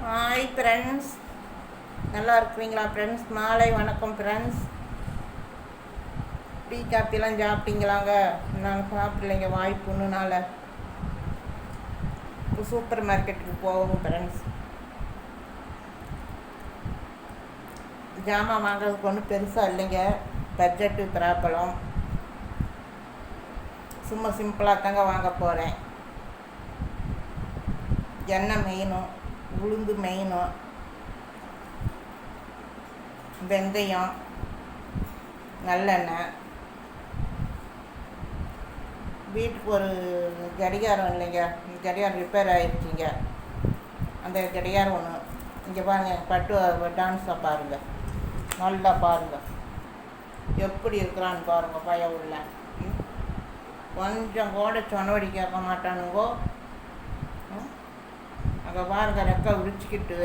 Hi friends, நல்லா இருக்கிறீங்களா friends? மாலை வணக்கம் ஃப்ரெண்ட்ஸ். டீ காப்பிலாம் சாப்பிட்டீங்களாங்க? நாங்கள் சாப்பிடலைங்க, வாய்ப்புன்னுனால சூப்பர் மார்க்கெட்டுக்கு போவோம் ஃப்ரெண்ட்ஸ். ஜாமான் வாங்குறதுக்கு ஒன்றும் பெருசாக இல்லைங்க, பட்ஜெட்டு ப்ராப்ளம். சும்மா சிம்பிளாக தாங்க வாங்க போகிறேன். எண்ணெய் மெயினும், உளுந்து மெயினும், வெந்தயம், நல்லெண்ணெய். வீட்டுக்கு ஒரு கடிகாரம் இல்லைங்க, கடிகாரம் ரிப்பேர் ஆகிடுச்சிங்க. அந்த கடிகாரம் ஒன்று இங்கே பாருங்கள், பட்டு டான்ஸை பாருங்கள், நல்லா பாருங்கள் எப்படி இருக்கிறான்னு பாருங்கள். பயம் உள்ள கொஞ்சம் கூட சொனவடி கேட்க மாட்டானுங்கோ. அங்கே பாருங்க, ரெக்கை விரிச்சிக்கிட்டு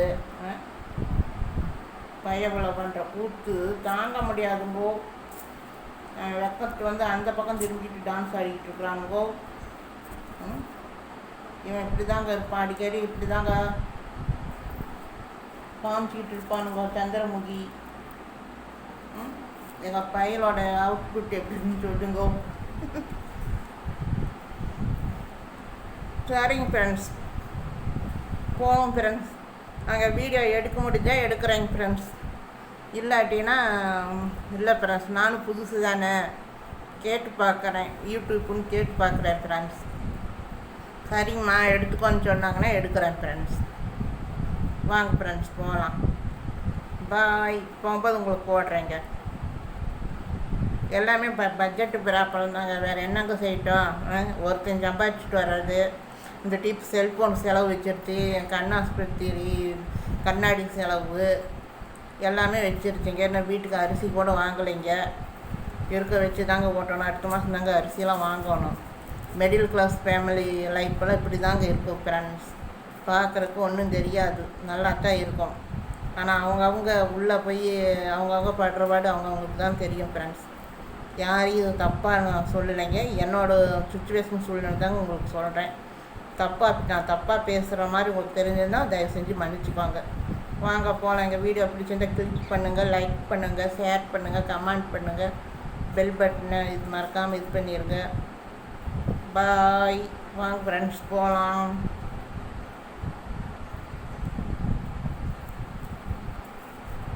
பயபுல பண்ணுற கூத்து தாங்க முடியாதுங்கோ. ரெக்கத்து அந்த பக்கம் திரும்பிக்கிட்டு டான்ஸ் ஆடிக்கிட்டு இருக்கிறானுங்கோ. இவன் இப்படி தாங்க இருப்பான், அடிக்கடி இப்படி தாங்க காமிச்சிக்கிட்டு இருப்பானுங்கோ சந்திரமுகி. எங்கள் பையலோட அவுட்புட் எப்படின்னு சொல்லுங்கோ. சரிங்க ஃப்ரெண்ட்ஸ், போவோம் ஃப்ரெண்ட்ஸ். நாங்கள் வீடியோ எடுக்க முடிஞ்சால் எடுக்கிறேங்க ஃப்ரெண்ட்ஸ், இல்லாட்டினா இல்லை ஃப்ரெண்ட்ஸ். நானும் புதுசு தானே, கேட்டு பார்க்குறேன், யூடியூப்புன்னு கேட்டு பார்க்குறேன் ஃப்ரெண்ட்ஸ். சரிங்கம்மா எடுத்துக்கோன்னு சொன்னாங்கன்னா எடுக்கிறேன் ஃப்ரெண்ட்ஸ். வாங்க ஃப்ரெண்ட்ஸ் போகலாம். பாய். போகும்போது உங்களுக்கு போடுறேங்க. எல்லாமே பட்ஜெட்டு ப்ராப்ளம் தாங்க, வேறு என்னங்க செய்யட்டும். ஒருத்தன் சம்பாதிச்சிட்டு வர்றது, இந்த டிப் செல்ஃபோன் செலவு வச்சிருச்சு, கண் ஆஸ்பத்திரி கண்ணாடி செலவு எல்லாமே வச்சிருச்சுங்க. என்ன வீட்டுக்கு அரிசி கூட வாங்கலைங்க, இருக்க வச்சு தாங்க ஓட்டணும். அடுத்த மாதம் தாங்க அரிசியெல்லாம் வாங்கணும். மிடில் கிளாஸ் ஃபேமிலி லைஃப்பெல்லாம் இப்படி தாங்க இருக்கும் ஃப்ரெண்ட்ஸ். பார்க்குறக்கு ஒன்றும் தெரியாது, நல்லா தான் இருக்கும். ஆனால் அவங்கவுங்க உள்ளே போய் அவங்கவுங்க படுற பாடு அவங்கவுங்களுக்கு தான் தெரியும் ஃப்ரெண்ட்ஸ். யாரையும் தப்பாக நான் சொல்லலைங்க, என்னோடய சுச்சுவேஷன் சூழ்நிலை தாங்க உங்களுக்கு சொல்கிறேன். நான் தப்பாக பேசுகிற மாதிரி உங்களுக்கு தெரிஞ்சிருந்தால் தயவு செஞ்சு மன்னிச்சுக்கோங்க. வாங்க போகலாம். எங்கள் வீடியோ பிடிச்சிருந்தால் கிளிக் பண்ணுங்கள், லைக் பண்ணுங்கள், ஷேர் பண்ணுங்கள், கமெண்ட் பண்ணுங்கள், பெல் பட்டனை இது மறக்காமல் இது பண்ணிடுங்க. பாய். வாங்க ஃப்ரெண்ட்ஸ் போகலாம்.